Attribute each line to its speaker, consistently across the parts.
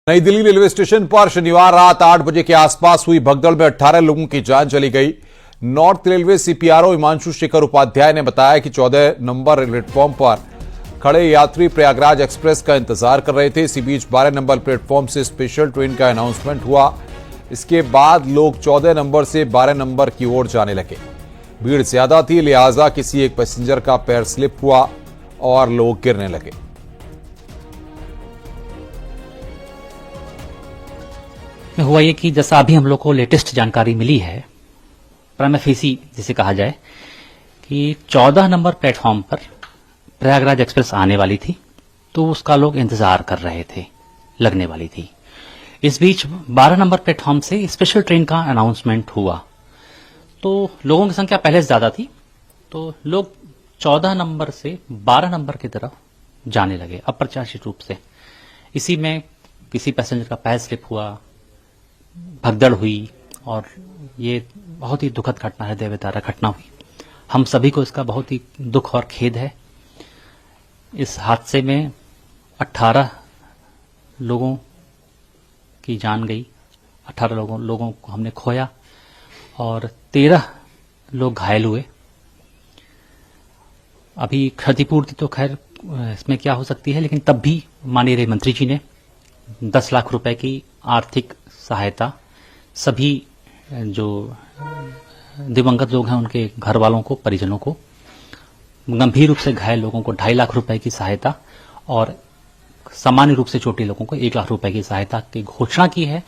Speaker 1: नई Delhi railway station पर शनिवार रात 8 बजे के आसपास हुई भगदड़ में 18 लोगों की जान चली गई। North railway CPRO Himanshu Shekhar Upadhyay ने बताया कि 14 नंबर प्लेटफॉर्म पर खड़े यात्री प्रयागराज एक्सप्रेस का इंतजार कर रहे थे। इसी बीच 12 नंबर प्लेटफॉर्म से स्पेशल ट्रेन का अनाउंसमेंट हुआ। इसके बाद लोग 14 नंबर से 12 नंबर की ओर जाने लगे। भीड़ ज्यादा थी, लिहाजा किसी एक पैसेंजर का पैर स्लिप हुआ और लोग गिरने लगे।
Speaker 2: हुआ ये कि जैसा अभी हम लोग को लेटेस्ट जानकारी मिली है, प्राइमा फेसी जिसे कहा जाए, कि 14 नंबर प्लेटफॉर्म पर प्रयागराज एक्सप्रेस आने वाली थी, तो उसका लोग इंतजार कर रहे थे, लगने वाली थी। इस बीच 12 नंबर प्लेटफॉर्म से स्पेशल ट्रेन का अनाउंसमेंट हुआ, तो लोगों की संख्या पहले से ज्यादा थी, तो लोग 14 नंबर से 12 नंबर की तरफ जाने लगे अप्रत्याशित रूप से। इसी में किसी पैसेंजर का पैर स्लिप हुआ, भगदड़ हुई और ये बहुत ही दुखद घटना, हृदय विदारक घटना हुई। हम सभी को इसका बहुत ही दुख और खेद है। इस हादसे में 18 लोगों की जान गई, 18 लोगों को हमने खोया और 13 लोग घायल हुए। अभी क्षतिपूर्ति तो खैर इसमें क्या हो सकती है, लेकिन तब भी माननीय रेल मंत्री जी ने 10 लाख रुपए की आर्थिक सहायता सभी जो दिवंगत लोग हैं उनके घर वालों को, परिजनों को, गंभीर रूप से घायल लोगों को 2.5 लाख रुपए की सहायता और सामान्य रूप से चोटिल लोगों को 1 लाख रुपए की सहायता की घोषणा की है।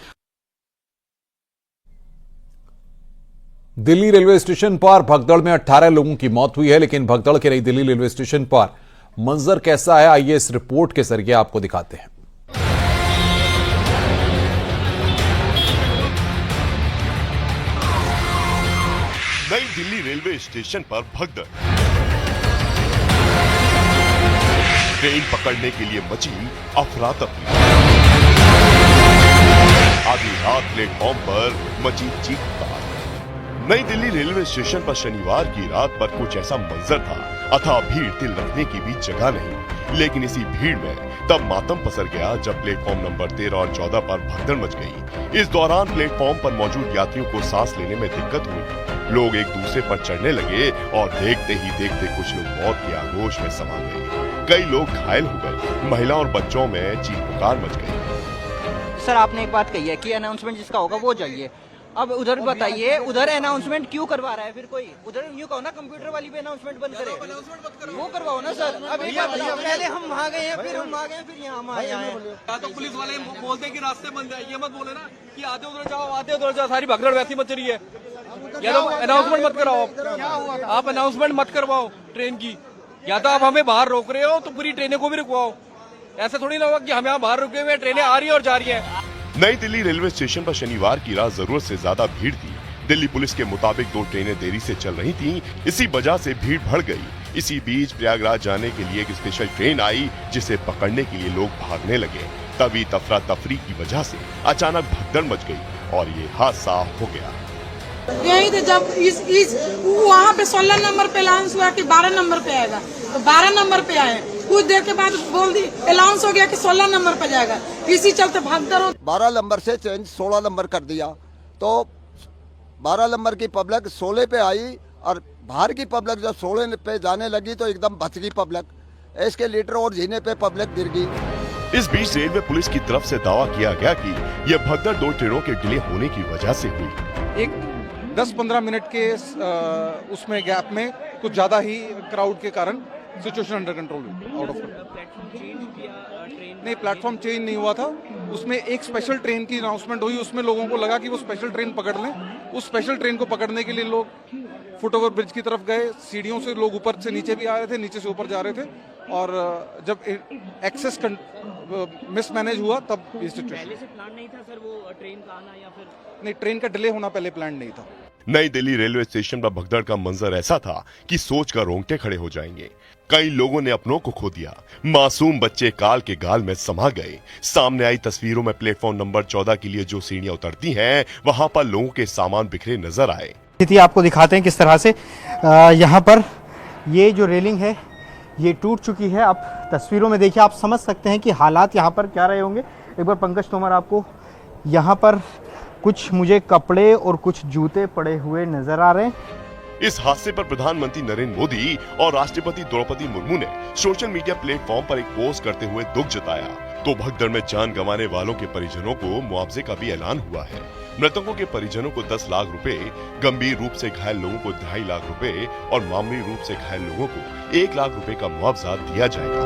Speaker 1: दिल्ली रेलवे स्टेशन पर भगदड़ में 18 लोगों की मौत हुई है, लेकिन भगदड़ के नई दिल्ली रेलवे स्टेशन पर मंजर कैसा है, आइए इस रिपोर्ट के जरिए आपको दिखाते हैं।
Speaker 3: नई दिल्ली रेलवे स्टेशन पर भगदड़। ट्रेन पकड़ने के लिए मची अफरा-तफरी। आधी रात प्लेटफॉर्म पर मची चीख-पुकार। नई दिल्ली रेलवे स्टेशन पर शनिवार की रात पर कुछ ऐसा मंजर था, अथाह भीड़ तिल रखने की भी जगह नहीं। लेकिन इसी भीड़ में तब मातम पसर गया जब प्लेटफॉर्म नंबर 13 और 14 पर भगदड़ मच गई। इस दौरान प्लेटफॉर्म पर मौजूद यात्रियों को सांस लेने में दिक्कत हुई। लोग एक दूसरे पर चढ़ने लगे और देखते ही देखते कुछ लोग मौत की आगोश में समा गए। कई लोग घायल हो गए। महिला और बच्चों में चीख पुकार मच गई।
Speaker 4: सर, आपने एक बात कही है कि अनाउंसमेंट जिसका होगा वो जाइए। अब उधर बताइए, उधर अनाउंसमेंट क्यों करवा रहा है फिर कोई? उधर यूँ कहो ना, कंप्यूटर वाली भी अनाउंसमेंट बंद करे, वो करवाओ ना सर। अब पहले हम वहाँ गए हैं, फिर हम वहाँ गए, फिर यहाँ हम आए हैं।
Speaker 5: तो पुलिस वाले बोलते हैं कि रास्ते बंद है, ये मत बोले ना कि आधे उधर जाओ, आधे उधर जाओ। सारी भगदड़ वैसी मच रही है। या तो अनाउंसमेंट मत कराओ, आप अनाउंसमेंट मत करवाओ ट्रेन की। या तो आप हमें बाहर रोक रहे हो तो पूरी ट्रेनें को भी रुकवाओ। ऐसा थोड़ी ना होगा कि हम यहाँ बाहर रुके हुए, ट्रेनें आ रही है और जा रही है।
Speaker 3: नई दिल्ली रेलवे स्टेशन पर शनिवार की रात जरूरत से ज्यादा भीड़ थी। दिल्ली पुलिस के मुताबिक 2 ट्रेनें देरी से चल रही थीं, इसी वजह से भीड़ बढ़ गई। इसी बीच प्रयागराज जाने के लिए एक स्पेशल ट्रेन आई, जिसे पकड़ने के लिए लोग भागने लगे। तभी तफरा तफरी की वजह से अचानक भगदड़ मच गई और ये हादसा हो गया।
Speaker 6: यही थे जब इस वहाँ पे 16 नंबर पे अनाउंस हुआ कि 12 नंबर पे आएगा, तो 12 नंबर पे आए। कुछ देर के बाद बोल दी अनाउंस हो गया कि 16 नंबर पे जाएगा। इसी चलते भागदड़।
Speaker 7: 12 नंबर से चेंज 16 नंबर कर दिया, तो 12 नंबर की पब्लिक 16 पे आई और बाहर की पब्लिक जब 16 पे जाने लगी तो एकदम बच गई पब्लिक। इसके लीटर और जीने पे पब्लिक गिर गई।
Speaker 3: इस बीच रेलवे पुलिस की तरफ से दावा किया गया कि यह भगदड़ 2 ट्रेनों के डिले होने की वजह से हुई।
Speaker 8: एक 10-15 मिनट के उसमें गैप में कुछ ज्यादा ही क्राउड के कारण सिचुएशन अंडर कंट्रोल हुई, आउट ऑफ नहीं, प्लेटफॉर्म चेंज नहीं हुआ था। उसमें एक स्पेशल ट्रेन की अनाउंसमेंट हुई, उसमें लोगों को लगा कि वो स्पेशल ट्रेन पकड़ लें। उस स्पेशल ट्रेन को पकड़ने के लिए लोग फुटओवर ब्रिज की तरफ गए। सीढ़ियों से लोग ऊपर से नीचे भी आ रहे थे, नीचे से ऊपर जा रहे थे, और जब एक्सेस मिसमैनेज हुआ तब ये सिचुएशन। पहले से प्लान नहीं था सर वो ट्रेन का आना, या फिर नहीं, ट्रेन का डिले होना पहले प्लान नहीं था।
Speaker 3: नई दिल्ली रेलवे स्टेशन पर भगदड़ का मंजर ऐसा था कि सोचकर रोंगटे खड़े हो जाएंगे। कई लोगों ने अपनों को खो दिया। मासूम बच्चे काल के गाल में समा गए। सामने आई तस्वीरों में प्लेटफॉर्म नंबर 14 के लिए जो सीढ़ियां उतरती हैं, वहां पर लोगों के सामान बिखरे नजर आए।
Speaker 9: स्थिति आपको दिखाते हैं किस तरह से यहाँ पर ये जो रेलिंग है ये टूट चुकी है। आप तस्वीरों में देखिए, आप समझ सकते हैं कि हालात यहाँ पर क्या रहे होंगे। एक बार पंकज तोमर, आपको यहाँ पर कुछ मुझे कपड़े और कुछ जूते पड़े हुए नजर आ रहे हैं।
Speaker 3: इस हादसे पर प्रधानमंत्री नरेंद्र मोदी और राष्ट्रपति द्रौपदी मुर्मू ने सोशल मीडिया प्लेटफॉर्म पर एक पोस्ट करते हुए दुख जताया। तो भगदड़ में जान गंवाने वालों के परिजनों को मुआवजे का भी ऐलान हुआ है। मृतकों के परिजनों को 10 लाख रुपए, गंभीर रूप से घायल लोगों को 2.5 लाख रुपए और मामूली रूप से घायल लोगों को 1 लाख रुपए का मुआवजा दिया जाएगा।